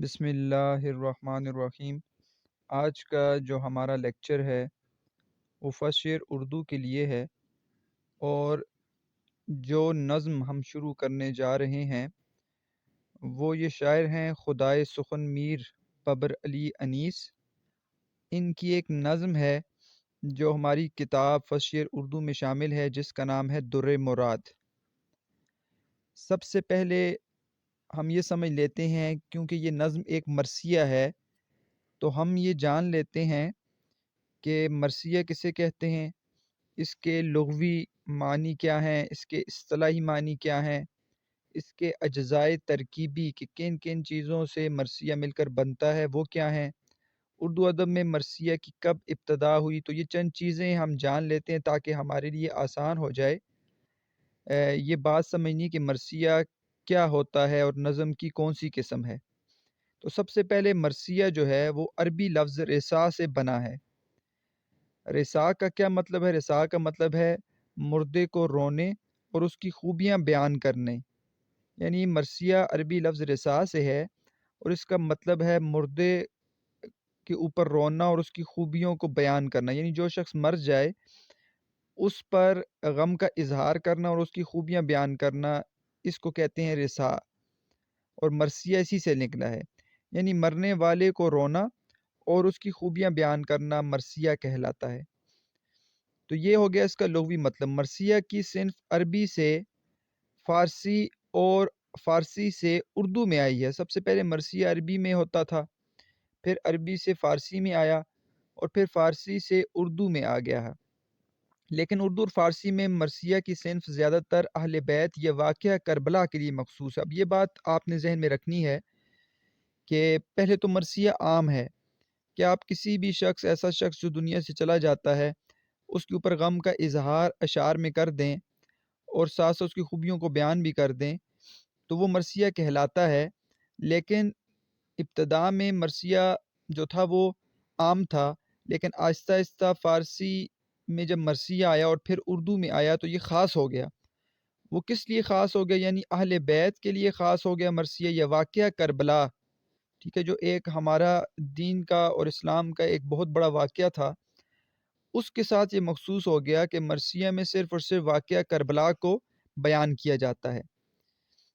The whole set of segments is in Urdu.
بسم اللہ الرحمن الرحیم۔ آج کا جو ہمارا لیکچر ہے وہ فرسٹ شعر اردو کے لیے ہے، اور جو نظم ہم شروع کرنے جا رہے ہیں وہ یہ شاعر ہیں خدائے سخن میر ببر علی انیس۔ ان کی ایک نظم ہے جو ہماری کتاب فرسٹ شعر اردو میں شامل ہے، جس کا نام ہے در مراد۔ سب سے پہلے ہم یہ سمجھ لیتے ہیں، کیونکہ یہ نظم ایک مرثیہ ہے، تو ہم یہ جان لیتے ہیں کہ مرثیہ کسے کہتے ہیں، اس کے لغوی معنی کیا ہیں، اس کے اصطلاحی معنی کیا ہیں، اس کے اجزائے ترکیبی کہ کن کن چیزوں سے مرثیہ مل کر بنتا ہے وہ کیا ہیں، اردو ادب میں مرثیہ کی کب ابتدا ہوئی۔ تو یہ چند چیزیں ہم جان لیتے ہیں تاکہ ہمارے لیے آسان ہو جائے یہ بات سمجھنی کہ مرثیہ کیا ہوتا ہے اور نظم کی کون سی قسم ہے۔ تو سب سے پہلے مرثیہ جو ہے وہ عربی لفظ رسا سے بنا ہے۔ رسا کا کیا مطلب ہے؟ رسا کا مطلب ہے مردے کو رونے اور اس کی خوبیاں بیان کرنے، یعنی مرثیہ عربی لفظ رسا سے ہے، اور اس کا مطلب ہے مردے کے اوپر رونا اور اس کی خوبیوں کو بیان کرنا، یعنی جو شخص مر جائے اس پر غم کا اظہار کرنا اور اس کی خوبیاں بیان کرنا، اس کو کہتے ہیں رسا، اور مرثیہ اسی سے نکلا ہے، یعنی مرنے والے کو رونا اور اس کی خوبیاں بیان کرنا مرثیہ کہلاتا ہے۔ تو یہ ہو گیا اس کا لغوی مطلب۔ مرثیہ کی صنف عربی سے فارسی اور فارسی سے اردو میں آئی ہے۔ سب سے پہلے مرثیہ عربی میں ہوتا تھا، پھر عربی سے فارسی میں آیا، اور پھر فارسی سے اردو میں آ گیا ہے۔ لیکن اردو اور فارسی میں مرثیہ کی صنف زیادہ تر اہل بیت یا واقعہ کربلا کے لیے مخصوص ہے۔ اب یہ بات آپ نے ذہن میں رکھنی ہے کہ پہلے تو مرثیہ عام ہے کہ آپ کسی بھی شخص، ایسا شخص جو دنیا سے چلا جاتا ہے، اس کے اوپر غم کا اظہار اشعار میں کر دیں اور ساتھ ساتھ اس کی خوبیوں کو بیان بھی کر دیں تو وہ مرثیہ کہلاتا ہے۔ لیکن ابتدا میں مرثیہ جو تھا وہ عام تھا، لیکن آہستہ آہستہ فارسی میں جب مرثیہ آیا اور پھر اردو میں آیا تو یہ خاص ہو گیا۔ وہ کس لیے خاص ہو گیا؟ یعنی اہل بیت کے لیے خاص ہو گیا مرثیہ، یا واقعہ کربلا، ٹھیک ہے، جو ایک ہمارا دین کا اور اسلام کا ایک بہت بڑا واقعہ تھا، اس کے ساتھ یہ مخصوص ہو گیا کہ مرثیہ میں صرف اور صرف واقعہ کربلا کو بیان کیا جاتا ہے۔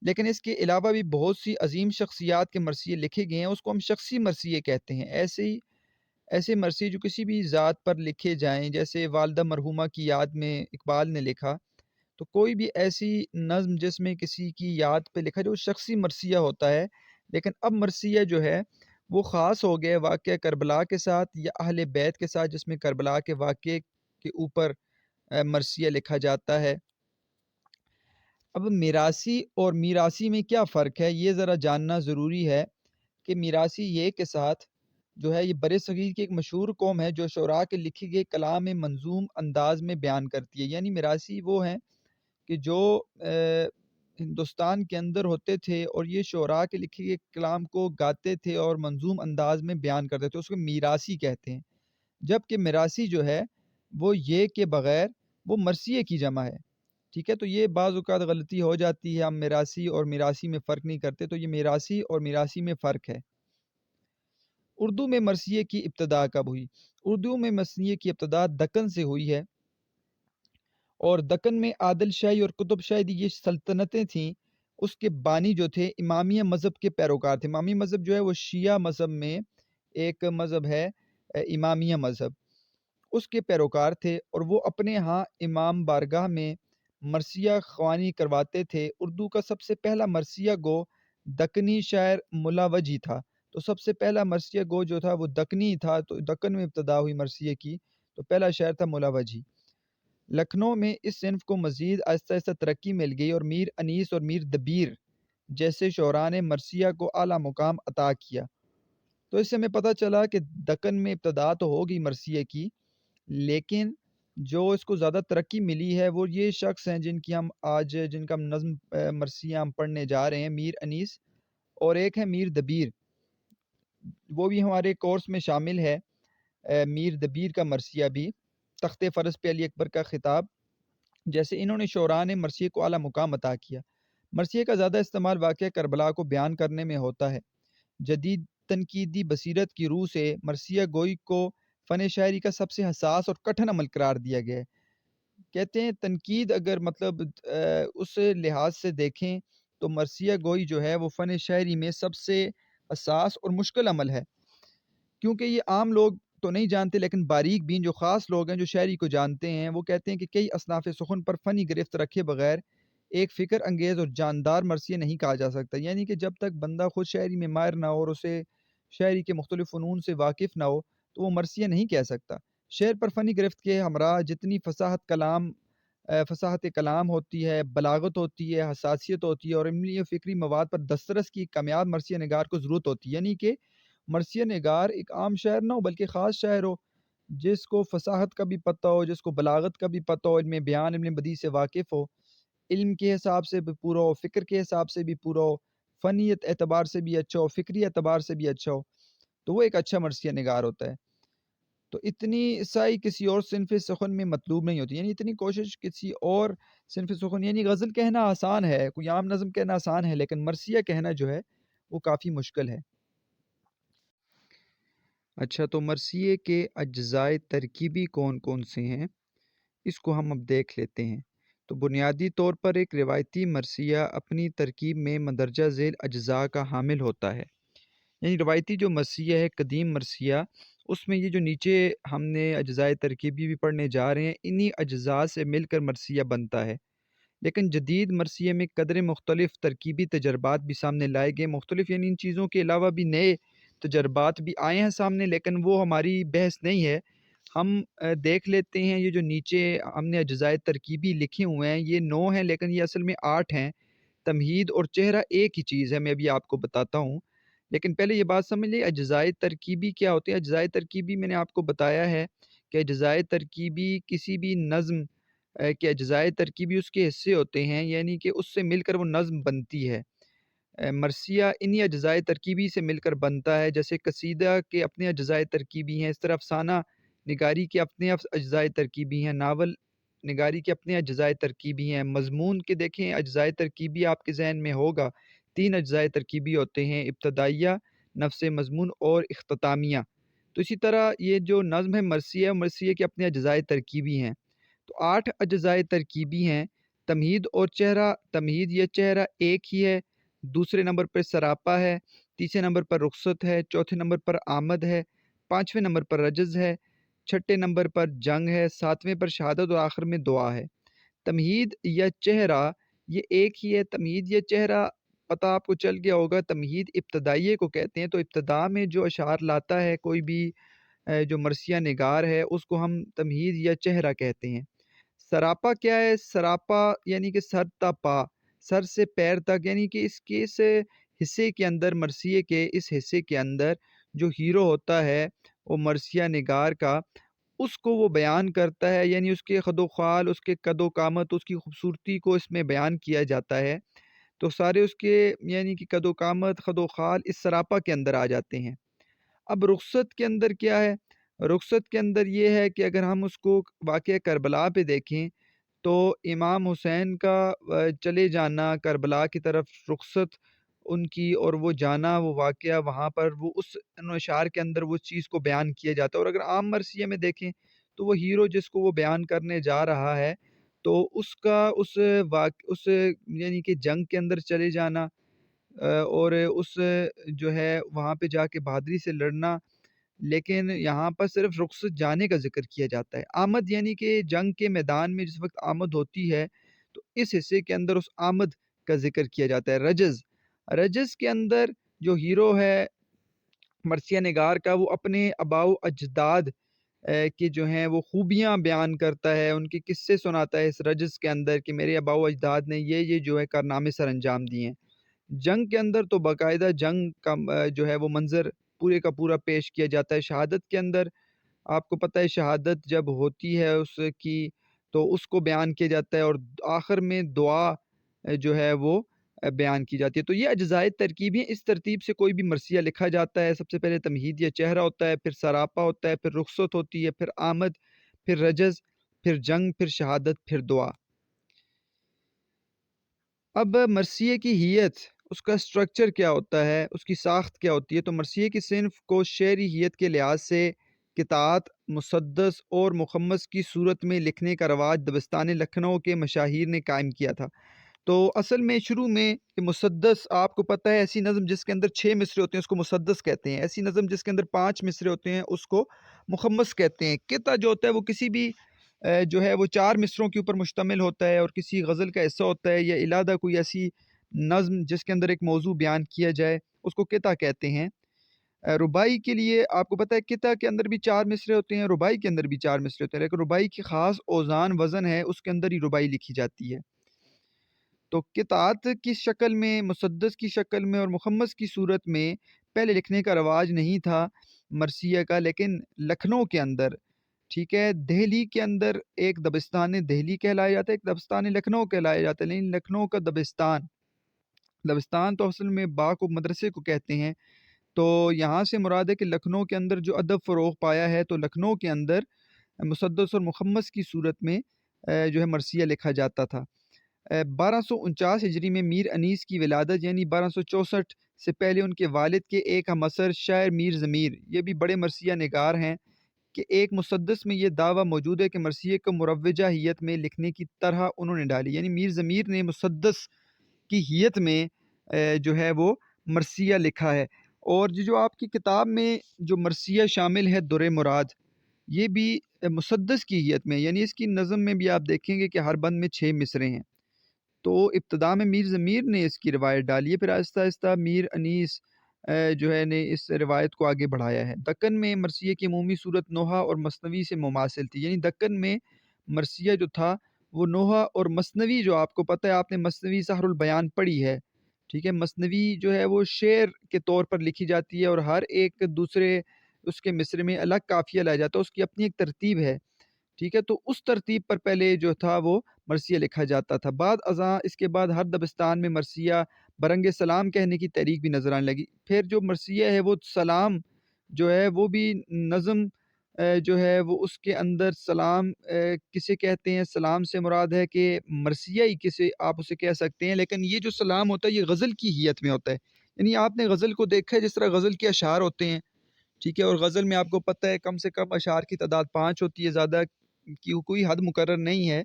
لیکن اس کے علاوہ بھی بہت سی عظیم شخصیات کے مرثیے لکھے گئے ہیں، اس کو ہم شخصی مرثیے کہتے ہیں۔ ایسے مرثیے جو کسی بھی ذات پر لکھے جائیں، جیسے والدہ مرحومہ کی یاد میں اقبال نے لکھا، تو کوئی بھی ایسی نظم جس میں کسی کی یاد پہ لکھا جو شخصی مرثیہ ہوتا ہے۔ لیکن اب مرثیہ جو ہے وہ خاص ہو گئے واقعہ کربلا کے ساتھ یا اہل بیت کے ساتھ، جس میں کربلا کے واقعے کے اوپر مرثیہ لکھا جاتا ہے۔ اب میراثی اور میراثی میں کیا فرق ہے یہ ذرا جاننا ضروری ہے کہ میراثی یہ کے ساتھ جو ہے، یہ برِ صغیر کی ایک مشہور قوم ہے جو شعراء کے لکھے گئے کلام منظوم انداز میں بیان کرتی ہے۔ یعنی میراثی وہ ہیں کہ جو ہندوستان کے اندر ہوتے تھے اور یہ شعراء کے لکھے گئے کلام کو گاتے تھے اور منظوم انداز میں بیان کرتے تھے، اس کو میراثی کہتے ہیں۔ جبکہ میراثی جو ہے وہ یہ کے بغیر وہ مرثیے کی جمع ہے، ٹھیک ہے۔ تو یہ بعض اوقات غلطی ہو جاتی ہے، ہم میراثی اور میراثی میں فرق نہیں کرتے، تو یہ میراثی اور میراثی میں فرق ہے۔ اردو میں مرثیے کی ابتدا کب ہوئی؟ اردو میں مرثیے کی ابتدا دکن سے ہوئی ہے، اور دکن میں عادل شاہی اور قطب شاہی یہ سلطنتیں تھیں، اس کے بانی جو تھے امامیہ مذہب کے پیروکار تھے۔ امامی مذہب جو ہے وہ شیعہ مذہب میں ایک مذہب ہے، امامیہ مذہب، اس کے پیروکار تھے، اور وہ اپنے ہاں امام بارگاہ میں مرثیہ خوانی کرواتے تھے۔ اردو کا سب سے پہلا مرثیہ گو دکنی شاعر ملا وجی تھا، تو سب سے پہلا مرثیہ گو جو تھا وہ دکنی تھا، تو دکن میں ابتدا ہوئی مرثیے کی، تو پہلا شاعر تھا ملا وجی۔ لکھنؤ میں اس صنف کو مزید آہستہ آہستہ ترقی مل گئی، اور میر انیس اور میر دبیر جیسے شعراء نے مرثیہ کو اعلیٰ مقام عطا کیا۔ تو اس سے ہمیں پتہ چلا کہ دکن میں ابتدا تو ہو گئی مرثیہ کی، لیکن جو اس کو زیادہ ترقی ملی ہے وہ یہ شخص ہیں جن کا ہم نظم مرثیہ ہم پڑھنے جا رہے ہیں، میر انیس اور ایک ہے میر دبیر، وہ بھی ہمارے کورس میں شامل ہے۔ میر دبیر کا مرثیہ بھی تخت فرض پہ علی اکبر کا خطاب، جیسے انہوں نے شعراء نے مرثیے کو اعلیٰ مقام عطا کیا۔ مرثیے کا زیادہ استعمال واقعہ کربلا کو بیان کرنے میں ہوتا ہے، جدید تنقیدی بصیرت کی روح سے مرثیہ گوئی کو فن شاعری کا سب سے حساس اور کٹھن عمل قرار دیا گیا ہے۔ کہتے ہیں تنقید اگر مطلب اس لحاظ سے دیکھیں تو مرثیہ گوئی جو ہے وہ فن شاعری میں سب سے حساس اور مشکل عمل ہے، کیونکہ یہ عام لوگ تو نہیں جانتے، لیکن باریک بین جو خاص لوگ ہیں جو شاعری کو جانتے ہیں وہ کہتے ہیں کہ کئی اصناف سخن پر فنی گرفت رکھے بغیر ایک فکر انگیز اور جاندار مرثیہ نہیں کہا جا سکتا، یعنی کہ جب تک بندہ خود شاعری میں ماہر نہ ہو اور اسے شاعری کے مختلف فنون سے واقف نہ ہو تو وہ مرثیہ نہیں کہہ سکتا۔ شعر پر فنی گرفت کے ہمراہ جتنی فصاحت کلام ہوتی ہے، بلاغت ہوتی ہے، حساسیت ہوتی ہے اور علمی و فکری مواد پر دسترس کی کامیاب مرثیہ نگار کو ضرورت ہوتی ہے، یعنی کہ مرثیہ نگار ایک عام شاعر نہ ہو بلکہ خاص شاعر ہو، جس کو فصاحت کا بھی پتہ ہو، جس کو بلاغت کا بھی پتہ ہو، علم بیان علم بدیع سے واقف ہو، علم کے حساب سے بھی پورا ہو، فکر کے حساب سے بھی پورا ہو، فنی اعتبار سے بھی اچھا ہو، فکری اعتبار سے بھی اچھا ہو، تو وہ ایک اچھا مرثیہ نگار ہوتا ہے۔ تو اتنی سعی کسی اور صنف سخن میں مطلوب نہیں ہوتی، یعنی اتنی کوشش کسی اور صنف سخن، یعنی غزل کہنا آسان ہے، کوئی عام نظم کہنا آسان ہے، لیکن مرثیہ کہنا جو ہے وہ کافی مشکل ہے۔ اچھا، تو مرثیے کے اجزائے ترکیبی کون کون سے ہیں، اس کو ہم اب دیکھ لیتے ہیں۔ تو بنیادی طور پر ایک روایتی مرثیہ اپنی ترکیب میں مندرجہ ذیل اجزاء کا حامل ہوتا ہے، یعنی روایتی جو مرثیہ ہے، قدیم مرثیہ، اس میں یہ جو نیچے ہم نے اجزائے ترکیبی بھی پڑھنے جا رہے ہیں، انہی اجزاء سے مل کر مرثیہ بنتا ہے۔ لیکن جدید مرثیے میں قدرے مختلف ترکیبی تجربات بھی سامنے لائے گئے، مختلف یعنی ان چیزوں کے علاوہ بھی نئے تجربات بھی آئے ہیں سامنے، لیکن وہ ہماری بحث نہیں ہے۔ ہم دیکھ لیتے ہیں یہ جو نیچے ہم نے اجزائے ترکیبی لکھے ہوئے ہیں، یہ 9 ہیں لیکن یہ اصل میں 8 ہیں۔ تمہید اور چہرہ ایک ہی چیز ہے، میں ابھی آپ کو بتاتا ہوں، لیکن پہلے یہ بات سمجھ لیں اجزائے ترکیبی کیا ہوتے ہیں۔ اجزائے ترکیبی میں نے آپ کو بتایا ہے کہ اجزائے ترکیبی کسی بھی نظم کے اجزائے ترکیبی اس کے حصے ہوتے ہیں، یعنی کہ اس سے مل کر وہ نظم بنتی ہے۔ مرثیہ انہی اجزائے ترکیبی سے مل کر بنتا ہے، جیسے قصیدہ کے اپنے اجزائے ترکیبی ہیں، اس طرح افسانہ نگاری کے اپنے اجزائے ترکیبی ہیں، ناول نگاری کے اپنے اجزائے ترکیبی ہیں، مضمون کے دیکھیں اجزائے ترکیبی آپ کے ذہن میں ہوگا، 3 اجزائے ترکیبی ہوتے ہیں، ابتدائیہ، نفس مضمون اور اختتامیہ۔ تو اسی طرح یہ جو نظم ہے مرثیہ، مرثیہ کے اپنے اجزائے ترکیبی ہیں، تو 8 اجزائے ترکیبی ہیں۔ تمہید اور چہرہ، تمہید یہ چہرہ ایک ہی ہے، دوسرے نمبر پر سراپا ہے، تیسرے نمبر پر رخصت ہے، چوتھے نمبر پر آمد ہے، پانچویں نمبر پر رجز ہے، چھٹے نمبر پر جنگ ہے، ساتویں پر شہادت اور آخر میں دعا ہے۔ تمہید یا چہرہ یہ ایک ہی ہے، تمہید یا چہرہ پتہ آپ کو چل گیا ہوگا، تمہید ابتدائیے کو کہتے ہیں، تو ابتدا میں جو اشعار لاتا ہے کوئی بھی جو مرثیہ نگار ہے اس کو ہم تمہید یا چہرہ کہتے ہیں۔ سراپا کیا ہے؟ سراپا یعنی کہ سر تا پا، سر سے پیر تک، یعنی کہ اس حصے کے اندر، مرثیے کے اس حصے کے اندر جو ہیرو ہوتا ہے وہ مرثیہ نگار کا، اس کو وہ بیان کرتا ہے، یعنی اس کے خد و خال، اس کے قد و قامت، اس کی خوبصورتی کو اس میں بیان کیا جاتا ہے، تو سارے اس کے یعنی کہ قد و قامت، خد و خال اس سراپا کے اندر آ جاتے ہیں۔ اب رخصت کے اندر کیا ہے؟ رخصت کے اندر یہ ہے کہ اگر ہم اس کو واقعہ کربلا پہ دیکھیں تو امام حسین کا چلے جانا کربلا کی طرف، رخصت ان کی اور وہ جانا، وہ واقعہ وہاں پر وہ اس اشعار کے اندر وہ چیز کو بیان کیا جاتا ہے۔ اور اگر عام مرثیہ میں دیکھیں تو وہ ہیرو جس کو وہ بیان کرنے جا رہا ہے تو اس کا اس یعنی کہ جنگ کے اندر چلے جانا اور اس جو ہے وہاں پہ جا کے بہادری سے لڑنا، لیکن یہاں پر صرف رخصت جانے کا ذکر کیا جاتا ہے۔ آمد یعنی کہ جنگ کے میدان میں جس وقت آمد ہوتی ہے تو اس حصے کے اندر اس آمد کا ذکر کیا جاتا ہے۔ رجز، رجز کے اندر جو ہیرو ہے مرثیہ نگار کا، وہ اپنے آباء و اجداد کے جو ہیں وہ خوبیاں بیان کرتا ہے، ان کے قصے سناتا ہے اس رجز کے اندر کہ میرے آباء و اجداد نے یہ جو ہے کارنامے سر انجام دیے ہیں۔ جنگ کے اندر تو باقاعدہ جنگ کا جو ہے وہ منظر پورے کا پورا پیش کیا جاتا ہے۔ شہادت کے اندر آپ کو پتہ ہے شہادت جب ہوتی ہے اس کی تو اس کو بیان کیا جاتا ہے، اور آخر میں دعا جو ہے وہ بیان کی جاتی ہے۔ تو یہ اجزائے ترکیبی ہیں، اس ترتیب سے کوئی بھی مرثیہ لکھا جاتا ہے۔ سب سے پہلے تمہید یا چہرہ ہوتا ہے، پھر سراپا ہوتا ہے، پھر رخصت ہوتی ہے، پھر آمد، پھر رجز، پھر جنگ، پھر شہادت، پھر دعا۔ اب مرثیے کی حیت اس کا اسٹرکچر کیا ہوتا ہے، اس کی ساخت کیا ہوتی ہے۔ تو مرثیے کی صنف کو شعری حیت کے لحاظ سے قطعات مسدس اور مخمس کی صورت میں لکھنے کا رواج دبستان لکھنؤ کے مشاہیر نے قائم کیا تھا۔ تو اصل میں شروع میں یہ مسدس، آپ کو پتہ ہے، ایسی نظم جس کے اندر 6 مصرے ہوتے ہیں اس کو مسدس کہتے ہیں، ایسی نظم جس کے اندر 5 مصرے ہوتے ہیں اس کو مخمس کہتے ہیں۔ قطعہ جو ہوتا ہے وہ کسی بھی جو ہے وہ 4 مصروں کے اوپر مشتمل ہوتا ہے اور کسی غزل کا حصہ ہوتا ہے یا علیحدہ کوئی ایسی نظم جس کے اندر ایک موضوع بیان کیا جائے، اس کو قطعہ کہتے ہیں۔ رباعی کے لیے آپ کو پتہ ہے قطعہ کے اندر بھی 4 مصرے ہوتے ہیں، رباعی کے اندر بھی 4 مصرے ہوتے ہیں، لیکن رباعی کی خاص اوزان وزن ہے، اس کے اندر ہی رباعی لکھی جاتی ہے۔ تو قطعات کی شکل میں، مسدس کی شکل میں اور مخمس کی صورت میں پہلے لکھنے کا رواج نہیں تھا مرثیہ کا، لیکن لکھنؤ کے اندر، ٹھیک ہے، دہلی کے اندر ایک دبستان دہلی کہلایا جاتا ہے، ایک دبستان لکھنؤ کہلایا جاتا ہے، لیکن لکھنؤ کا دبستان تو اصل میں با کو مدرسے کو کہتے ہیں۔ تو یہاں سے مراد ہے کہ لکھنؤ کے اندر جو ادب فروغ پایا ہے، تو لکھنؤ کے اندر مسدس اور مخمس کی صورت میں جو ہے مرثیہ لکھا جاتا تھا۔ 1249 ہجری میں میر انیس کی ولادت، یعنی 1264 سے پہلے ان کے والد کے ایک ہم عصر شاعر میر ضمیر، یہ بھی بڑے مرثیہ نگار ہیں، کہ ایک مسدس میں یہ دعویٰ موجود ہے کہ مرثیے کو مروجہ حیت میں لکھنے کی طرح انہوں نے ڈالی، یعنی میر ضمیر نے مسدس کی حیت میں جو ہے وہ مرثیہ لکھا ہے۔ اور جو آپ کی کتاب میں جو مرثیہ شامل ہے در مراد، یہ بھی مسدس کی حیت میں، یعنی اس کی نظم میں بھی آپ دیکھیں گے کہ ہر بند میں 6 مصرے ہیں۔ تو ابتدا میں میر ضمیر نے اس کی روایت ڈالی ہے، پھر آہستہ آہستہ میر انیس جو ہے نے اس روایت کو آگے بڑھایا ہے۔ دکن میں مرثیے کی عمومی صورت نوحہ اور مثنوی سے مماثل تھی، یعنی دکن میں مرثیہ جو تھا وہ نوحہ اور مثنوی، جو آپ کو پتہ ہے، آپ نے مثنوی سحر البیان پڑھی ہے، ٹھیک ہے، مثنوی جو ہے وہ شعر کے طور پر لکھی جاتی ہے اور ہر ایک دوسرے اس کے مصرے میں الگ قافیہ لایا جاتا ہے، اس کی اپنی ایک ترتیب ہے، ٹھیک ہے۔ تو اس ترتیب پر پہلے جو تھا وہ مرثیہ لکھا جاتا تھا۔ بعد ازاں اس کے بعد ہر دبستان میں مرثیہ برنگ سلام کہنے کی تحریک بھی نظر آنے لگی۔ پھر جو مرثیہ ہے وہ سلام جو ہے وہ بھی نظم جو ہے وہ اس کے اندر سلام کسے کہتے ہیں، سلام سے مراد ہے کہ مرثیہ ہی کسے آپ اسے کہہ سکتے ہیں، لیکن یہ جو سلام ہوتا ہے یہ غزل کی حیت میں ہوتا ہے، یعنی آپ نے غزل کو دیکھا ہے جس طرح غزل کے اشعار ہوتے ہیں، ٹھیک ہے، اور غزل میں آپ کو پتہ ہے کم سے کم اشعار کی تعداد 5 ہوتی ہے، زیادہ کی کوئی حد مقرر نہیں ہے،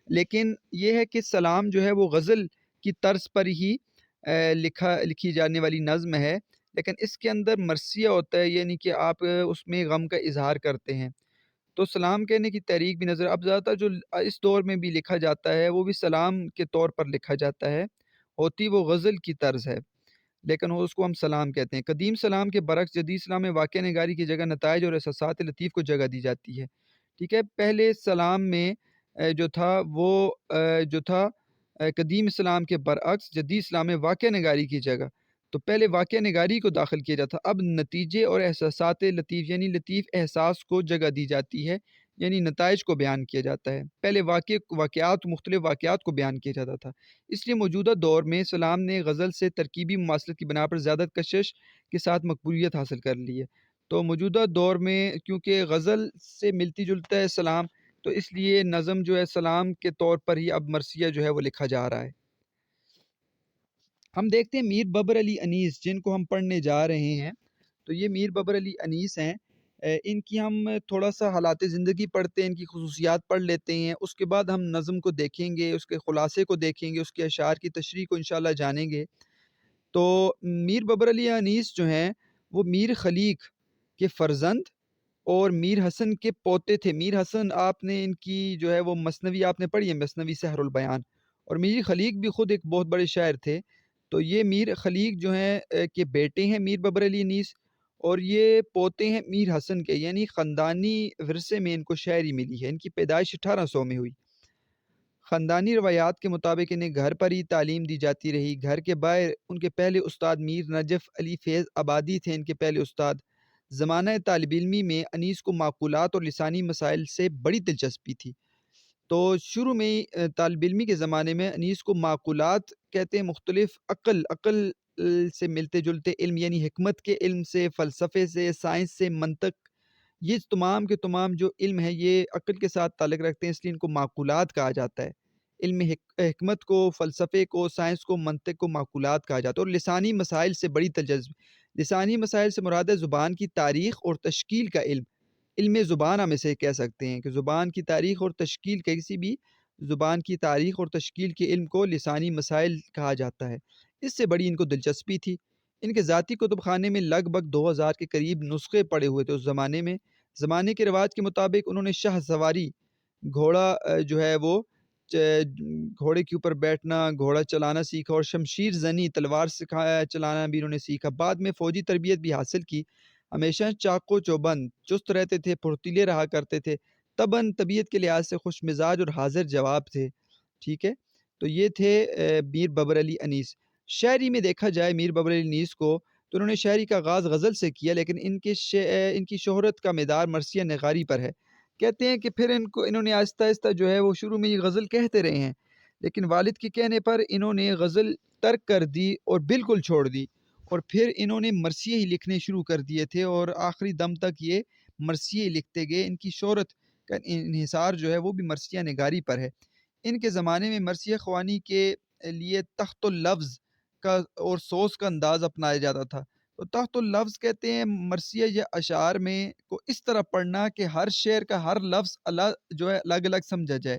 لیکن یہ ہے کہ سلام جو ہے وہ غزل کی طرز پر ہی لکھی جانے والی نظم ہے، لیکن اس کے اندر مرثیہ ہوتا ہے، یعنی کہ آپ اس میں غم کا اظہار کرتے ہیں۔ تو سلام کہنے کی تحریک بھی نظر، اب زیادہ جو اس دور میں بھی لکھا جاتا ہے وہ بھی سلام کے طور پر لکھا جاتا ہے، ہوتی وہ غزل کی طرز ہے، لیکن اس کو ہم سلام کہتے ہیں۔ قدیم سلام کے برعکس جدید سلام میں واقعہ نگاری کی جگہ نتائج اور احساسات لطیف کو جگہ دی جاتی ہے، ٹھیک ہے۔ پہلے سلام میں جو تھا وہ جو تھا قدیم اسلام کے برعکس جدید اسلام میں واقعہ نگاری کی جگہ، تو پہلے واقعہ نگاری کو داخل کیا جاتا، اب نتیجے اور احساسات لطیف، یعنی لطیف احساس کو جگہ دی جاتی ہے، یعنی نتائج کو بیان کیا جاتا ہے۔ پہلے مختلف واقعات کو بیان کیا جاتا تھا، اس لیے موجودہ دور میں سلام نے غزل سے ترکیبی مماثلت کی بنا پر زیادہ کشش کے ساتھ مقبولیت حاصل کر لی ہے۔ تو موجودہ دور میں کیونکہ غزل سے ملتی جلتا ہے سلام، تو اس لیے نظم جو ہے سلام کے طور پر ہی اب مرثیہ جو ہے وہ لکھا جا رہا ہے۔ ہم دیکھتے ہیں میر ببر علی انیس جن کو ہم پڑھنے جا رہے ہیں، تو یہ میر ببر علی انیس ہیں، ان کی ہم تھوڑا سا حالات زندگی پڑھتے ہیں، ان کی خصوصیات پڑھ لیتے ہیں، اس کے بعد ہم نظم کو دیکھیں گے، اس کے خلاصے کو دیکھیں گے، اس کے اشعار کی تشریح کو انشاءاللہ جانیں گے۔ تو میر ببر علی انیس جو ہیں وہ میر خلیق کے فرزند اور میر حسن کے پوتے تھے۔ میر حسن آپ نے ان کی جو ہے وہ مثنوی آپ نے پڑھی ہے، مثنوی سحر البیان، اور میر خلیق بھی خود ایک بہت بڑے شاعر تھے۔ تو یہ میر خلیق جو ہیں کہ بیٹے ہیں میر ببر علی انیس، اور یہ پوتے ہیں میر حسن کے، یعنی خاندانی ورثے میں ان کو شاعری ملی ہے۔ ان کی پیدائش 1800 میں ہوئی۔ خاندانی روایات کے مطابق انہیں گھر پر ہی تعلیم دی جاتی رہی۔ گھر کے باہر ان کے پہلے استاد میر نجف علی فیض آبادی تھے، ان کے پہلے استاد۔ زمانہ طالب علمی میں انیس کو معقولات اور لسانی مسائل سے بڑی دلچسپی تھی۔ تو شروع میں ہی طالب علمی کے زمانے میں انیس کو معقولات کہتے ہیں، مختلف عقل سے ملتے جلتے علم، یعنی حکمت کے علم سے، فلسفے سے، سائنس سے، منطق، یہ تمام کے تمام جو علم ہے یہ عقل کے ساتھ تعلق رکھتے ہیں، اس لیے ان کو معقولات کہا جاتا ہے۔ علم حکمت کو، فلسفے کو، سائنس کو، منطق کو معقولات کہا جاتا ہے، اور لسانی مسائل سے بڑی دلچسپی، لسانی مسائل سے مراد ہے زبان کی تاریخ اور تشکیل کا علم، علم زبان ہم اسے کہہ سکتے ہیں کہ زبان کی تاریخ اور تشکیل کے، کسی بھی زبان کی تاریخ اور تشکیل کے علم کو لسانی مسائل کہا جاتا ہے۔ اس سے بڑی ان کو دلچسپی تھی۔ ان کے ذاتی کتب خانے میں لگ بھگ 2000 کے قریب نسخے پڑے ہوئے تھے اس زمانے میں۔ زمانے کے رواج کے مطابق انہوں نے شاہ سواری، گھوڑا جو ہے وہ گھوڑے کے اوپر بیٹھنا، گھوڑا چلانا سیکھا، اور شمشیر زنی، تلوار سکھایا چلانا بھی انہوں نے سیکھا۔ بعد میں فوجی تربیت بھی حاصل کی۔ ہمیشہ چاق و چوبند، چست رہتے تھے، پھرتیلے رہا کرتے تھے، تباً طبیعت کے لحاظ سے خوش مزاج اور حاضر جواب تھے۔ ٹھیک ہے، تو یہ تھے میر بابر علی انیس۔ شاعری میں دیکھا جائے میر بابر علی انیس کو، تو انہوں نے شاعری کا آغاز غزل سے کیا، لیکن ان کی شہرت کا مدار مرثیہ نگاری پر ہے۔ کہتے ہیں کہ پھر انہوں نے آہستہ آہستہ جو ہے وہ شروع میں یہ غزل کہتے رہے ہیں، لیکن والد کے کہنے پر انہوں نے غزل ترک کر دی اور بالکل چھوڑ دی، اور پھر انہوں نے مرثیے ہی لکھنے شروع کر دیے تھے، اور آخری دم تک یہ مرثیے ہی لکھتے گئے۔ ان کی شہرت کا انحصار جو ہے وہ بھی مرثیہ نگاری پر ہے۔ ان کے زمانے میں مرثیہ خوانی کے لیے تخت اللفظ کا اور سوز کا انداز اپنایا جاتا تھا۔ تو تحت اللفظ کہتے ہیں مرثیہ یا اشعار میں کو اس طرح پڑھنا کہ ہر شعر کا ہر لفظ جو ہے الگ الگ سمجھا جائے،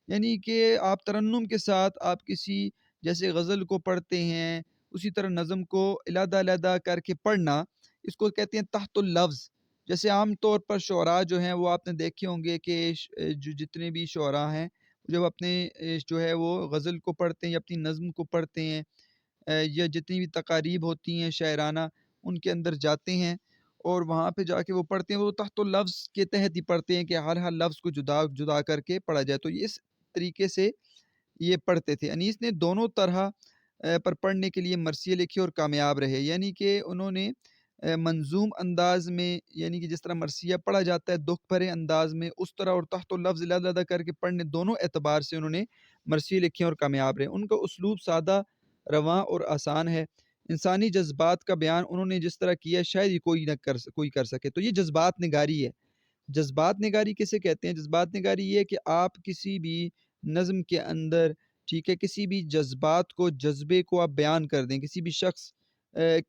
یعنی کہ آپ ترنم کے ساتھ آپ کسی جیسے غزل کو پڑھتے ہیں، اسی طرح نظم کو علیحدہ علیحدہ کر کے پڑھنا، اس کو کہتے ہیں تحت اللفظ۔ جیسے عام طور پر شعراء جو ہیں وہ آپ نے دیکھے ہوں گے کہ جو جتنے بھی شعراء ہیں جب اپنے جو ہے وہ غزل کو پڑھتے ہیں یا اپنی نظم کو پڑھتے ہیں، یا جتنی بھی تقاریب ہوتی ہیں شاعرانہ، ان کے اندر جاتے ہیں اور وہاں پہ جا کے وہ پڑھتے ہیں، وہ تحت اللفظ کے تحت ہی پڑھتے ہیں کہ ہر ہر لفظ کو جدا جدا کر کے پڑھا جائے۔ تو اس طریقے سے یہ پڑھتے تھے۔ انیس نے دونوں طرح پر پڑھنے کے لیے مرثیے لکھے اور کامیاب رہے، یعنی کہ انہوں نے منظوم انداز میں، یعنی کہ جس طرح مرثیہ پڑھا جاتا ہے دکھ بھرے انداز میں، اس طرح اور تحت اللفظ علیحدہ کر کے پڑھنے، دونوں اعتبار سے انہوں نے مرثیے لکھے اور کامیاب رہے۔ ان کا اسلوب سادہ، رواں اور آسان ہے۔ انسانی جذبات کا بیان انہوں نے جس طرح کیا شاید ہی کوئی کر سکے۔ تو یہ جذبات نگاری ہے۔ جذبات نگاری کسے کہتے ہیں؟ جذبات نگاری یہ ہے کہ آپ کسی بھی نظم کے اندر، ٹھیک ہے، کسی بھی جذبات کو، جذبے کو آپ بیان کر دیں، کسی بھی شخص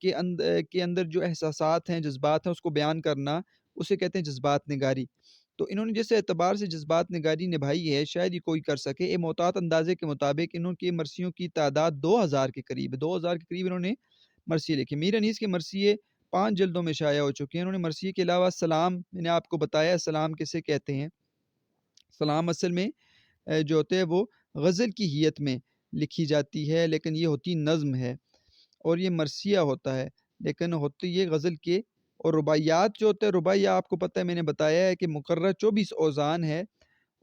کے اندر جو احساسات ہیں، جذبات ہیں، اس کو بیان کرنا، اسے کہتے ہیں جذبات نگاری۔ تو انہوں نے جس اعتبار سے جذبات نگاری نبھائی ہے شاید ہی کوئی کر سکے۔ ایک محتاط اندازے کے مطابق انہوں کے مرثیوں کی تعداد 2000 کے قریب ہے، 2000 کے قریب انہوں نے مرثیے لکھے۔ میر انیس کے مرثیے 5 جلدوں میں شائع ہو چکے ہیں۔ انہوں نے مرثیے کے علاوہ سلام، میں نے آپ کو بتایا سلام کسے کہتے ہیں۔ سلام اصل میں جو ہوتے ہیں وہ غزل کی حیت میں لکھی جاتی ہے، لیکن یہ ہوتی نظم ہے، اور یہ مرثیہ ہوتا ہے، لیکن ہوتی یہ غزل کے۔ اور رباعیات جو ہوتا ہے، رباعیہ آپ کو پتہ ہے، میں نے بتایا ہے کہ مقررہ 24 اوزان ہے،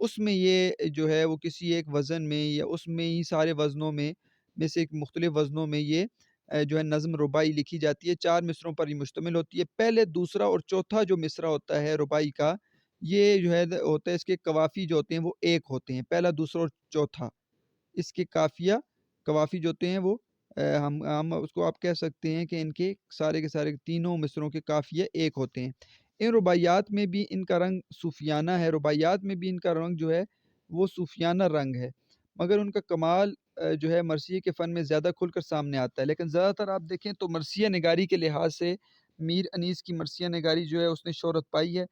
اس میں یہ جو ہے وہ کسی ایک وزن میں یا اس میں ہی سارے وزنوں میں سے ایک مختلف وزنوں میں یہ جو ہے نظم رباعی لکھی جاتی ہے۔ 4 مصروں پر یہ مشتمل ہوتی ہے۔ پہلے، دوسرا اور چوتھا جو مصرع ہوتا ہے رباعی کا، یہ جو ہے ہوتا ہے، اس کے قوافی جو ہوتے ہیں وہ ایک ہوتے ہیں، پہلا، دوسرا اور چوتھا۔ اس کے قافیہ، قوافی جو ہوتے ہیں وہ ہم اس کو آپ کہہ سکتے ہیں کہ ان کے سارے تینوں مصروں کے قافیے ایک ہوتے ہیں۔ ان رباعیات میں بھی ان کا رنگ صوفیانہ ہے، رباعیات میں بھی ان کا رنگ جو ہے وہ صوفیانہ رنگ ہے، مگر ان کا کمال جو ہے مرثیے کے فن میں زیادہ کھل کر سامنے آتا ہے۔ لیکن زیادہ تر آپ دیکھیں تو مرثیہ نگاری کے لحاظ سے میر انیس کی مرثیہ نگاری جو ہے اس نے شہرت پائی ہے۔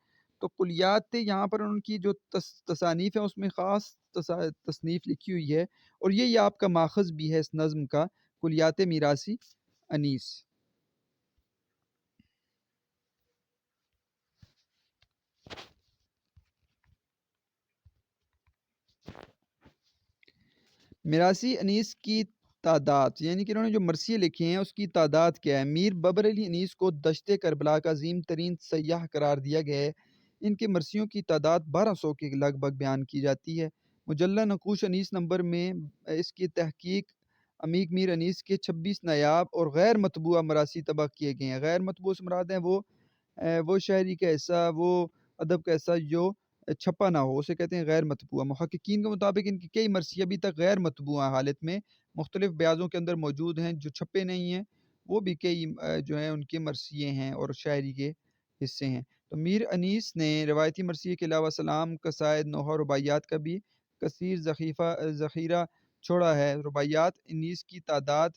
تو کلیات یہاں پر ان کی جو تصانیف ہیں اس میں خاص تصنیف لکھی ہوئی ہے، اور یہ آپ کا ماخذ بھی ہے اس نظم کا، کلیات میراثی انیس۔ میراثی انیس کی تعداد، یعنی کہ انہوں نے جو مرثیے لکھے ہیں اس کی تعداد کیا ہے؟ میر بابر علی انیس کو دشت کربلا کا عظیم ترین سیاح قرار دیا گیا ہے۔ ان کے مرثیوں کی تعداد 1200 کے لگ بھگ بیان کی جاتی ہے۔ مجلہ نقوش انیس نمبر میں اس کی تحقیق عمیق میر انیس کے 26 نایاب اور غیر مطبوعہ مراثی طبع کیے گئے ہیں۔ غیر مطبوع سے مراد ہیں وہ شاعری کا حصہ، وہ ادب کا حصہ جو چھپا نہ ہو، اسے کہتے ہیں غیر مطبوعہ۔ محققین کے مطابق ان کی کئی مرثیے ابھی تک غیر مطبوعہ حالت میں مختلف بیاضوں کے اندر موجود ہیں، جو چھپے نہیں ہیں، وہ بھی کئی جو ہیں ان کے مرثیے ہیں اور شاعری کے حصے ہیں۔ تو میر انیس نے روایتی مرثیے کے علاوہ سلام، قصائد، نوحہ اور رباعیات کا بھی کثیر ذخیرہ چھوڑا ہے۔ رباعیات 19 کی تعداد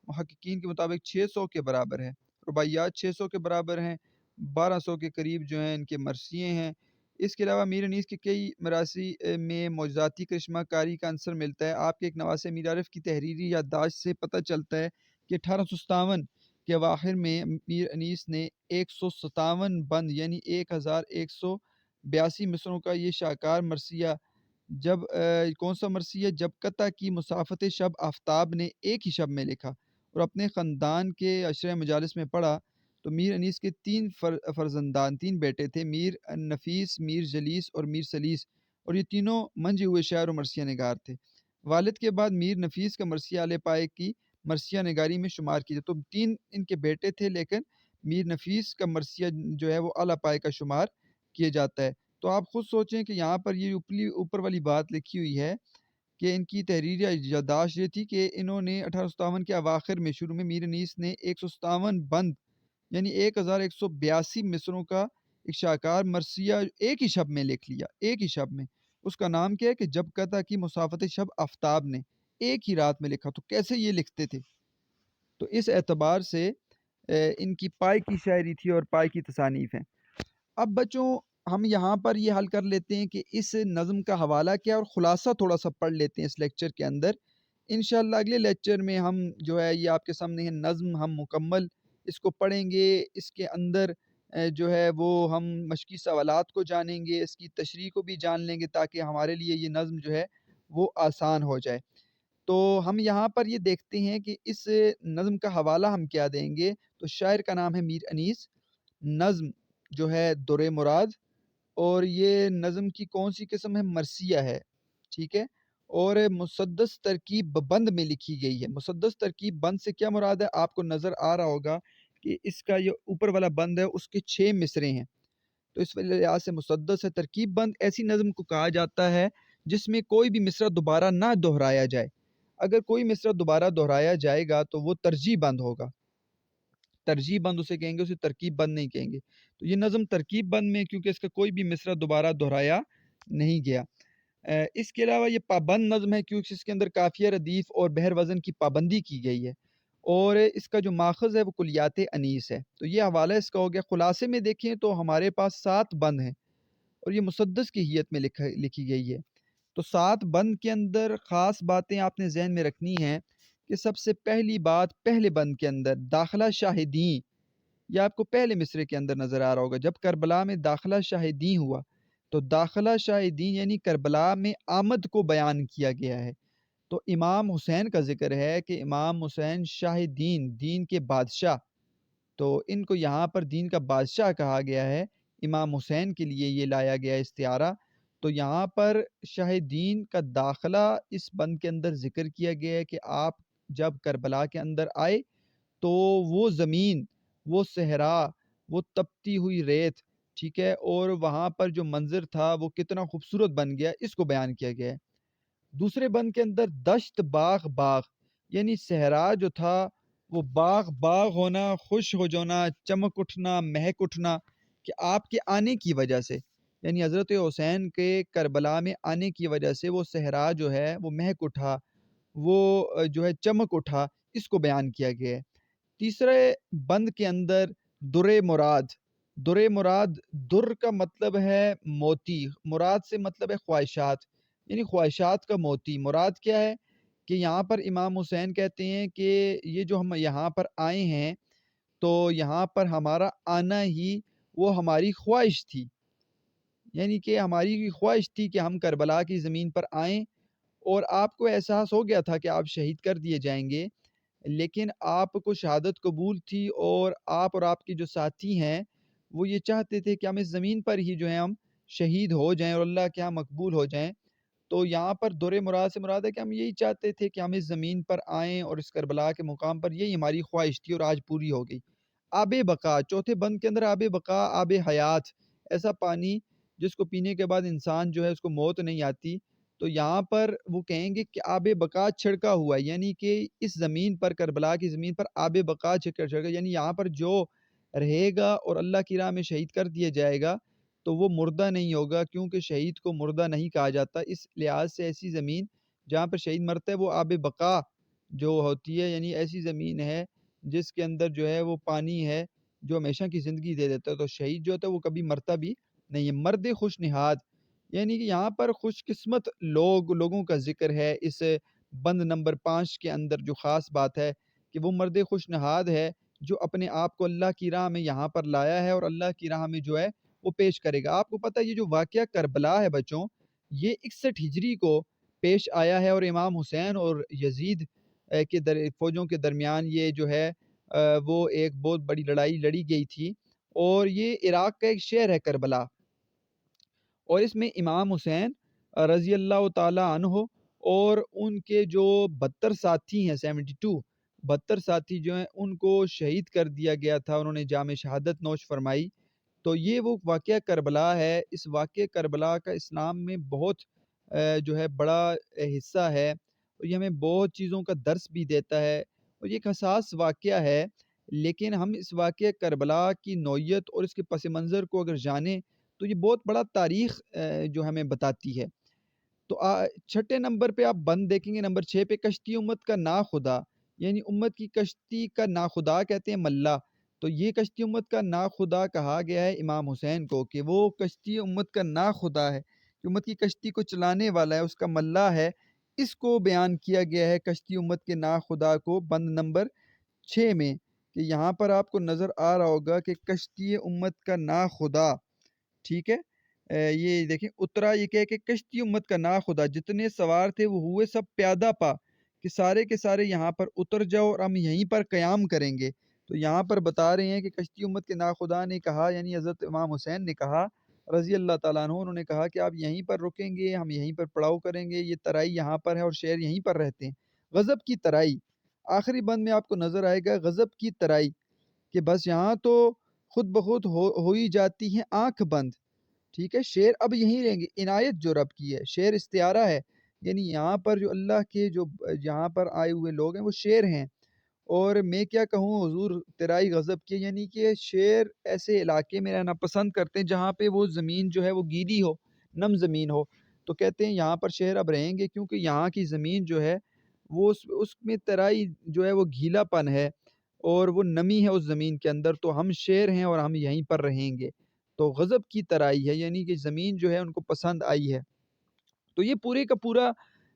محققین کے مطابق 600 کے برابر ہے۔ رباعیات 600 کے برابر ہیں، 1200 کے قریب جو ہیں ان کے مرثیے ہیں۔ اس کے علاوہ میر انیس کے کئی مراثی میں معجزاتی کرشمہ کاری کا عنصر ملتا ہے۔ آپ کے ایک نواسے میر عارف کی تحریری یادداشت سے پتہ چلتا ہے کہ 1857 کے اواخر میں میر انیس نے 157 بند یعنی 1182 مصروں کا یہ شاہکار مرثیہ جب کون سا مرثیہ جب قطع کی مسافت شب آفتاب نے ایک ہی شب میں لکھا اور اپنے خاندان کے عشرہ مجالس میں پڑھا تو میر انیس کے 3 فرزندان 3 بیٹے تھے، میر نفیس، میر جلیس اور میر سلیس، اور یہ تینوں منجے ہوئے شاعر و مرثیہ نگار تھے۔ والد کے بعد میر نفیس کا مرثیہ اعلی پائے کی مرثیہ نگاری میں شمار کیا تو 3 ان کے بیٹے تھے، لیکن میر نفیس کا مرثیہ جو ہے وہ اعلی پائے کا شمار کیا جاتا ہے۔ تو آپ خود سوچیں کہ یہاں پر یہ اوپر والی بات لکھی ہوئی ہے کہ ان کی تحریری یادداشت یہ تھی کہ انہوں نے 1857 کے اواخر میں شروع میں میر انیس نے 157 بند یعنی 1182 مصروں کا ایک شاہکار مرثیہ ایک ہی شب میں لکھ لیا، ایک ہی شب میں۔ اس کا نام کیا ہے کہ جب قطع کی مسافت شب آفتاب نے ایک ہی رات میں لکھا۔ تو کیسے یہ لکھتے تھے؟ تو اس اعتبار سے ان کی پائے کی شاعری تھی اور پائے کی تصانیف ہیں۔ اب بچوں ہم یہاں پر یہ حل کر لیتے ہیں کہ اس نظم کا حوالہ کیا اور خلاصہ تھوڑا سا پڑھ لیتے ہیں اس لیکچر کے اندر۔ انشاءاللہ اگلے لیکچر میں ہم جو ہے یہ آپ کے سامنے ہے نظم ہم مکمل اس کو پڑھیں گے، اس کے اندر جو ہے وہ ہم مشقی سوالات کو جانیں گے، اس کی تشریح کو بھی جان لیں گے تاکہ ہمارے لیے یہ نظم جو ہے وہ آسان ہو جائے۔ تو ہم یہاں پر یہ دیکھتے ہیں کہ اس نظم کا حوالہ ہم کیا دیں گے۔ تو شاعر کا نام ہے میر انیس، نظم جو ہے در مراد، اور یہ نظم کی کون سی قسم ہے؟ مرثیہ ہے، ٹھیک ہے، اور مسدس ترکیب بند میں لکھی گئی ہے۔ مسدس ترکیب بند سے کیا مراد ہے؟ آپ کو نظر آ رہا ہوگا کہ اس کا یہ اوپر والا بند ہے اس کے 6 مصرے ہیں، تو اس لحاظ سے مسدس ہے۔ ترکیب بند ایسی نظم کو کہا جاتا ہے جس میں کوئی بھی مصرع دوبارہ نہ دہرایا جائے۔ اگر کوئی مصرع دوبارہ دہرایا جائے گا تو وہ ترجیح بند ہوگا، ترجیح بند اسے کہیں گے، اسے ترکیب بند نہیں کہیں گے۔ تو یہ نظم ترکیب بند میں کیونکہ اس کا کوئی بھی مصرع دوبارہ دہرایا نہیں گیا۔ اس کے علاوہ یہ پابند نظم ہے کیونکہ اس کے اندر قافیہ ردیف اور بحر وزن کی پابندی کی گئی ہے، اور اس کا جو ماخذ ہے وہ کلیات انیس ہے۔ تو یہ حوالہ اس کا ہو گیا۔ خلاصے میں دیکھیں تو ہمارے پاس 7 بند ہیں اور یہ مسدس کی حیت میں لکھی گئی ہے۔ تو 7 بند کے اندر خاص باتیں آپ نے ذہن میں رکھنی ہیں کہ سب سے پہلی بات پہلے بند کے اندر داخلہ شاہدین، یہ آپ کو پہلے مصرے کے اندر نظر آ رہا ہوگا۔ جب کربلا میں داخلہ شاہدین ہوا تو داخلہ شاہدین یعنی کربلا میں آمد کو بیان کیا گیا ہے۔ تو امام حسین کا ذکر ہے کہ امام حسین شاہدین، دین کے بادشاہ، تو ان کو یہاں پر دین کا بادشاہ کہا گیا ہے، امام حسین کے لیے یہ لایا گیا استعارہ۔ تو یہاں پر شاہدین کا داخلہ اس بند کے اندر ذکر کیا گیا ہے کہ آپ جب کربلا کے اندر آئے تو وہ زمین، وہ صحرا، وہ تپتی ہوئی ریت، ٹھیک ہے، اور وہاں پر جو منظر تھا وہ کتنا خوبصورت بن گیا، اس کو بیان کیا گیا ہے۔ دوسرے بند کے اندر دشت باغ باغ یعنی صحرا جو تھا وہ باغ باغ ہونا، خوش ہو جانا، چمک اٹھنا، مہک اٹھنا کہ آپ کے آنے کی وجہ سے، یعنی حضرت حسین کے کربلا میں آنے کی وجہ سے وہ صحرا جو ہے وہ مہک اٹھا، وہ جو ہے چمک اٹھا، اس کو بیان کیا گیا ہے۔ تیسرے بند کے اندر در مراد، در مراد، در کا مطلب ہے موتی، مراد سے مطلب ہے خواہشات، یعنی خواہشات کا موتی۔ مراد کیا ہے کہ یہاں پر امام حسین کہتے ہیں کہ یہ جو ہم یہاں پر آئے ہیں تو یہاں پر ہمارا آنا ہی وہ ہماری خواہش تھی، یعنی کہ ہماری خواہش تھی کہ ہم کربلا کی زمین پر آئیں، اور آپ کو احساس ہو گیا تھا کہ آپ شہید کر دیے جائیں گے، لیکن آپ کو شہادت قبول تھی، اور آپ کے جو ساتھی ہیں وہ یہ چاہتے تھے کہ ہم اس زمین پر ہی جو ہے ہم شہید ہو جائیں اور اللہ کے ہاں مقبول ہو جائیں۔ تو یہاں پر در مراد سے مراد ہے کہ ہم یہی چاہتے تھے کہ ہم اس زمین پر آئیں اور اس کربلا کے مقام پر، یہی ہماری خواہش تھی اور آج پوری ہو گئی۔ آب بقا، چوتھے بند کے اندر آب بقا، آب حیات، ایسا پانی جس کو پینے کے بعد انسان جو ہے اس کو موت نہیں آتی۔ تو یہاں پر وہ کہیں گے کہ آب بقا چھڑکا ہوا ہے، یعنی کہ اس زمین پر، کربلا کی زمین پر آب بقا چھڑکا، یعنی یہاں پر جو رہے گا اور اللہ کی راہ میں شہید کر دیا جائے گا تو وہ مردہ نہیں ہوگا، کیونکہ شہید کو مردہ نہیں کہا جاتا۔ اس لحاظ سے ایسی زمین جہاں پر شہید مرتا ہے وہ آب بقا جو ہوتی ہے، یعنی ایسی زمین ہے جس کے اندر جو ہے وہ پانی ہے جو ہمیشہ کی زندگی دے دیتا ہے۔ تو شہید جو ہوتا ہے وہ کبھی مرتا بھی نہیں ہے۔ مرد خوش نہاد، یعنی کہ یہاں پر خوش قسمت لوگوں کا ذکر ہے اس بند نمبر 5 کے اندر۔ جو خاص بات ہے کہ وہ مرد خوش نہاد ہے جو اپنے آپ کو اللہ کی راہ میں یہاں پر لایا ہے اور اللہ کی راہ میں جو ہے وہ پیش کرے گا۔ آپ کو پتہ ہے یہ جو واقعہ کربلا ہے بچوں، یہ 61 ہجری کو پیش آیا ہے، اور امام حسین اور یزید کے فوجوں کے درمیان یہ جو ہے وہ ایک بہت بڑی لڑائی لڑی گئی تھی، اور یہ عراق کا ایک شہر ہے کربلا، اور اس میں امام حسین رضی اللہ تعالی عنہ اور ان کے جو 72 ساتھی ہیں، 72 ساتھی جو ہیں ان کو شہید کر دیا گیا تھا، انہوں نے جام شہادت نوش فرمائی۔ تو یہ وہ واقعہ کربلا ہے۔ اس واقعہ کربلا کا اسلام میں بہت جو ہے بڑا حصہ ہے، اور یہ ہمیں بہت چیزوں کا درس بھی دیتا ہے، اور یہ ایک حساس واقعہ ہے، لیکن ہم اس واقعہ کربلا کی نوعیت اور اس کے پس منظر کو اگر جانیں تو یہ بہت بڑا تاریخ جو ہمیں بتاتی ہے۔ تو چھٹے نمبر پہ آپ بند دیکھیں گے، نمبر 6 پہ کشتی امت کا نا خدا، یعنی امت کی کشتی کا نا خدا کہتے ہیں ملا۔ تو یہ کشتی امت کا نا خدا کہا گیا ہے امام حسین کو کہ وہ کشتی امت کا نا خدا ہے، کہ امت کی کشتی کو چلانے والا ہے، اس کا ملا ہے۔ اس کو بیان کیا گیا ہے کشتی امت کے نا خدا کو بند نمبر 6 میں، کہ یہاں پر آپ کو نظر آ رہا ہوگا کہ کشتی امت کا نا خدا، ٹھیک ہے۔ یہ دیکھیں اترا، یہ کہ کشتی امت کا نا خدا، جتنے سوار تھے وہ ہوئے سب پیادہ پا، کہ سارے کے سارے یہاں پر اتر جاؤ اور ہم یہیں پر قیام کریں گے۔ تو یہاں پر بتا رہے ہیں کہ کشتی امت کے نا خدا نے کہا، یعنی حضرت امام حسین نے کہا رضی اللہ تعالیٰ عنہ، انہوں نے کہا کہ آپ یہیں پر رکیں گے، ہم یہیں پر پڑاؤ کریں گے، یہ ترائی یہاں پر ہے اور شہر یہیں پر رہتے ہیں۔ غضب کی ترائی، آخری بند میں آپ کو نظر آئے گا غضب کی ترائی، کہ بس یہاں تو خود بخود ہو ہی جاتی ہے آنکھ بند، ٹھیک ہے۔ شعر اب یہیں رہیں گے، عنایت جو رب کی ہے، شعر استعارہ ہے، یعنی یہاں پر جو اللہ کے جو یہاں پر آئے ہوئے لوگ ہیں وہ شعر ہیں۔ اور میں کیا کہوں حضور ترائی غضب کی، یعنی کہ شعر ایسے علاقے میں رہنا پسند کرتے ہیں جہاں پہ وہ زمین جو ہے وہ گیلی ہو، نم زمین ہو، تو کہتے ہیں یہاں پر شعر اب رہیں گے، کیونکہ یہاں کی زمین جو ہے وہ اس میں ترائی جو ہے وہ گھیلا پن ہے اور وہ نمی ہے اس زمین کے اندر، تو ہم شعر ہیں اور ہم یہیں پر رہیں گے۔ تو غضب کی ترائی ہے، یعنی کہ زمین جو ہے ان کو پسند آئی ہے۔ تو یہ پورے کا پورا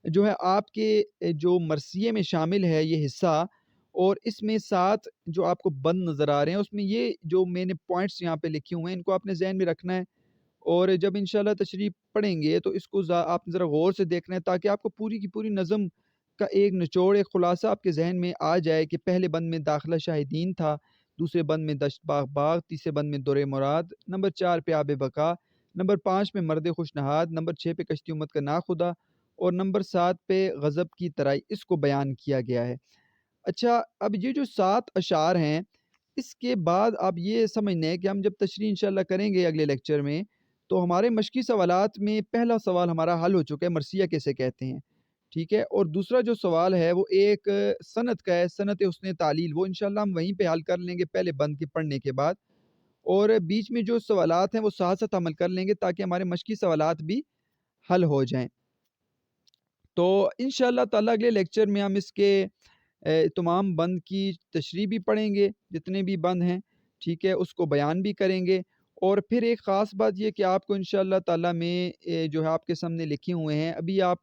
جو ہے آپ کے جو مرثیے میں شامل ہے یہ حصہ، اور اس میں 7 جو آپ کو بند نظر آ رہے ہیں، اس میں یہ جو میں نے پوائنٹس یہاں پہ لکھے ہوئے ہیں ان کو آپ نے ذہن میں رکھنا ہے، اور جب انشاءاللہ تشریح پڑھیں گے تو اس کو آپ ذرا غور سے دیکھنا ہے، تاکہ آپ کو پوری کی پوری نظم کا ایک نچوڑ، ایک خلاصہ آپ کے ذہن میں آ جائے کہ پہلے بند میں داخلہ شاہدین تھا، دوسرے بند میں دشت باغ، تیسرے بند میں در مراد، نمبر 4 پہ آب بقا، نمبر 5 پہ مرد خوش نہاد، نمبر 6 پہ کشتی امت کا نا خدا، اور نمبر 7 پہ غضب کی ترائی، اس کو بیان کیا گیا ہے۔ اچھا، اب یہ جو 7 اشعار ہیں، اس کے بعد آپ یہ سمجھنے ہیں کہ ہم جب تشریح انشاءاللہ کریں گے اگلے لیکچر میں، تو ہمارے مشقی سوالات میں پہلا سوال ہمارا حل ہو چکا ہے، مرثیہ کیسے کہتے ہیں، ٹھیک ہے، اور دوسرا جو سوال ہے وہ ایک سند کا ہے، سند حسن تعلیل، وہ انشاءاللہ ہم وہیں پہ حل کر لیں گے پہلے بند کے پڑھنے کے بعد، اور بیچ میں جو سوالات ہیں وہ ساتھ ساتھ عمل کر لیں گے تاکہ ہمارے مشقی سوالات بھی حل ہو جائیں۔ تو انشاءاللہ تعالیٰ اگلے لیکچر میں ہم اس کے تمام بند کی تشریح بھی پڑھیں گے، جتنے بھی بند ہیں، ٹھیک ہے، اس کو بیان بھی کریں گے، اور پھر ایک خاص بات یہ کہ آپ کو انشاءاللہ تعالیٰ میں جو ہے آپ کے سامنے لکھے ہوئے ہیں، ابھی آپ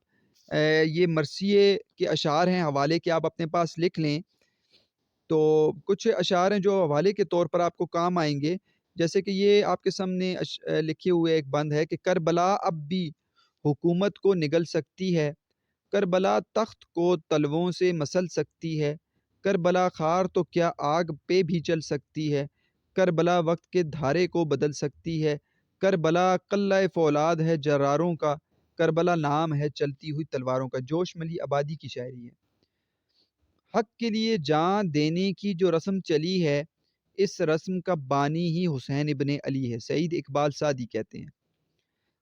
یہ مرثیے کے اشعار ہیں، حوالے کے آپ اپنے پاس لکھ لیں، تو کچھ اشعار ہیں جو حوالے کے طور پر آپ کو کام آئیں گے، جیسے کہ یہ آپ کے سامنے لکھے ہوئے ایک بند ہے کہ کربلا اب بھی حکومت کو نگل سکتی ہے، کربلا تخت کو تلووں سے مسل سکتی ہے، کربلا خار تو کیا آگ پہ بھی چل سکتی ہے، کربلا وقت کے دھارے کو بدل سکتی ہے، کربلا قلعہ فولاد ہے جراروں کا، کربلا نام ہے چلتی ہوئی تلواروں کا۔ جوش ملی آبادی کی شاعری ہے۔ حق کے لیے جان دینے کی جو رسم چلی ہے، اس رسم کا بانی ہی حسین ابن علی ہے، سعید اقبال سعدی کہتے ہیں۔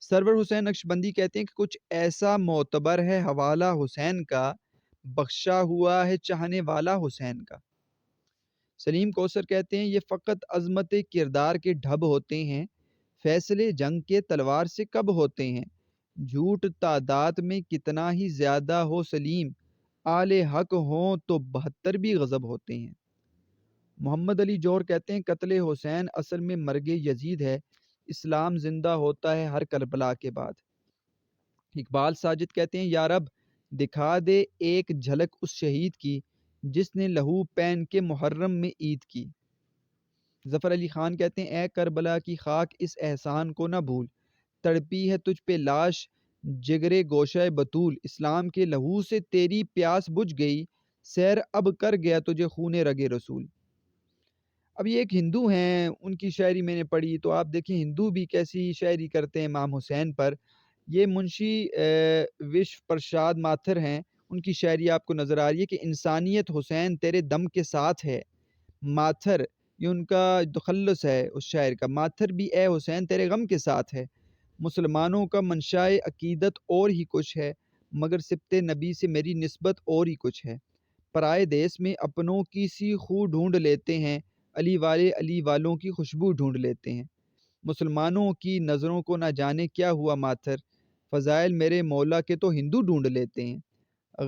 سرور حسین نقشبندی کہتے ہیں کہ کچھ ایسا معتبر ہے حوالہ حسین کا، بخشا ہوا ہے چاہنے والا حسین کا۔ سلیم کوثر کہتے ہیں یہ فقط عظمت کردار کے ڈھب ہوتے ہیں، فیصلے جنگ کے تلوار سے کب ہوتے ہیں؟ جھوٹ تعداد میں کتنا ہی زیادہ ہو سلیم، آل حق ہوں تو 72 بھی غضب ہوتے ہیں۔ محمد علی جوہر کہتے ہیں قتل حسین اصل میں مرگ یزید ہے، اسلام زندہ ہوتا ہے ہر کربلا کے بعد۔ اقبال ساجد کہتے ہیں یا رب دکھا دے ایک جھلک اس شہید کی جس نے لہو پہن کے محرم میں عید کی۔ ظفر علی خان کہتے ہیں اے کربلا کی خاک اس احسان کو نہ بھول، تڑپی ہے تجھ پہ لاش جگرے گوشہ بطول، اسلام کے لہو سے تیری پیاس بجھ گئی، سیر اب کر گیا تجھے خون رگ رسول۔ اب یہ ایک ہندو ہیں، ان کی شاعری میں نے پڑھی تو آپ دیکھیں ہندو بھی کیسی شاعری کرتے ہیں امام حسین پر۔ یہ منشی وشو پرساد ماتھر ہیں، ان کی شاعری آپ کو نظر آ رہی ہے کہ انسانیت حسین تیرے دم کے ساتھ ہے، ماتھر یہ ان کا تخلص ہے اس شاعر کا، ماتھر بھی اے حسین تیرے غم کے ساتھ ہے، مسلمانوں کا منشائے عقیدت اور ہی کچھ ہے، مگر سبت نبی سے میری نسبت اور ہی کچھ ہے، پرائے دیس میں اپنوں کی سی خو ڈھونڈ لیتے ہیں، علی والے علی والوں کی خوشبو ڈھونڈ لیتے ہیں، مسلمانوں کی نظروں کو نہ جانے کیا ہوا ماتھر، فضائل میرے مولا کے تو ہندو ڈھونڈ لیتے ہیں،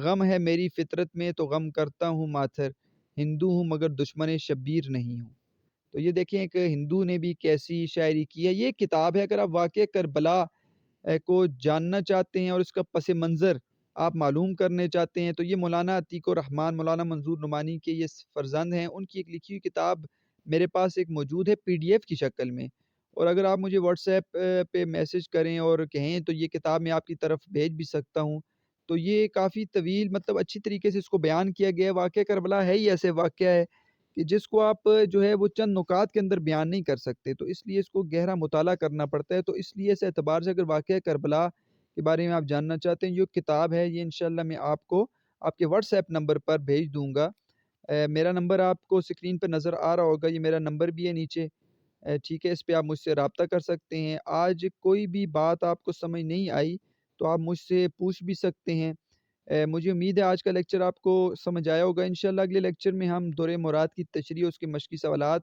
غم ہے میری فطرت میں تو غم کرتا ہوں ماتھر، ہندو ہوں مگر دشمن شبیر نہیں ہوں۔ تو یہ دیکھیں ایک ہندو نے بھی کیسی شاعری کی ہے۔ یہ کتاب ہے، اگر آپ واقعہ کربلا کو جاننا چاہتے ہیں اور اس کا پس منظر آپ معلوم کرنے چاہتے ہیں تو یہ مولانا عتیق الرحمن مولانا منظور نعمانی کے یہ فرزند ہیں، ان کی ایک لکھی ہوئی کتاب میرے پاس ایک موجود ہے PDF کی شکل میں، اور اگر آپ مجھے واٹس ایپ پہ میسج کریں اور کہیں تو یہ کتاب میں آپ کی طرف بھیج بھی سکتا ہوں۔ تو یہ کافی طویل مطلب اچھی طریقے سے اس کو بیان کیا گیا ہے۔ واقعہ کربلا ہے ہی ایسے واقعہ ہے کہ جس کو آپ جو ہے وہ چند نکات کے اندر بیان نہیں کر سکتے، تو اس لیے اس کو گہرا مطالعہ کرنا پڑتا ہے۔ تو اس لیے اس اعتبار سے اگر واقعہ کربلا کے بارے میں آپ جاننا چاہتے ہیں، یہ کتاب ہے، یہ انشاءاللہ میں آپ کو آپ کے واٹس ایپ نمبر پر بھیج دوں گا۔ میرا نمبر آپ کو اسکرین پہ نظر آ رہا ہوگا، یہ میرا نمبر بھی ہے نیچے، ٹھیک ہے، اس پہ آپ مجھ سے رابطہ کر سکتے ہیں۔ آج کوئی بھی بات آپ کو سمجھ نہیں آئی تو آپ مجھ سے پوچھ بھی سکتے ہیں۔ مجھے امید ہے آج کا لیکچر آپ کو سمجھ آیا ہوگا۔ انشاءاللہ اگلے لیکچر میں ہم دور مراد کی تشریح، اس کے مشقی سوالات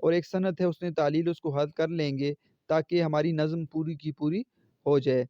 اور ایک سند ہے اس نے تعلیل اس کو حل کر لیں گے تاکہ ہماری نظم پوری کی پوری ہو جائے۔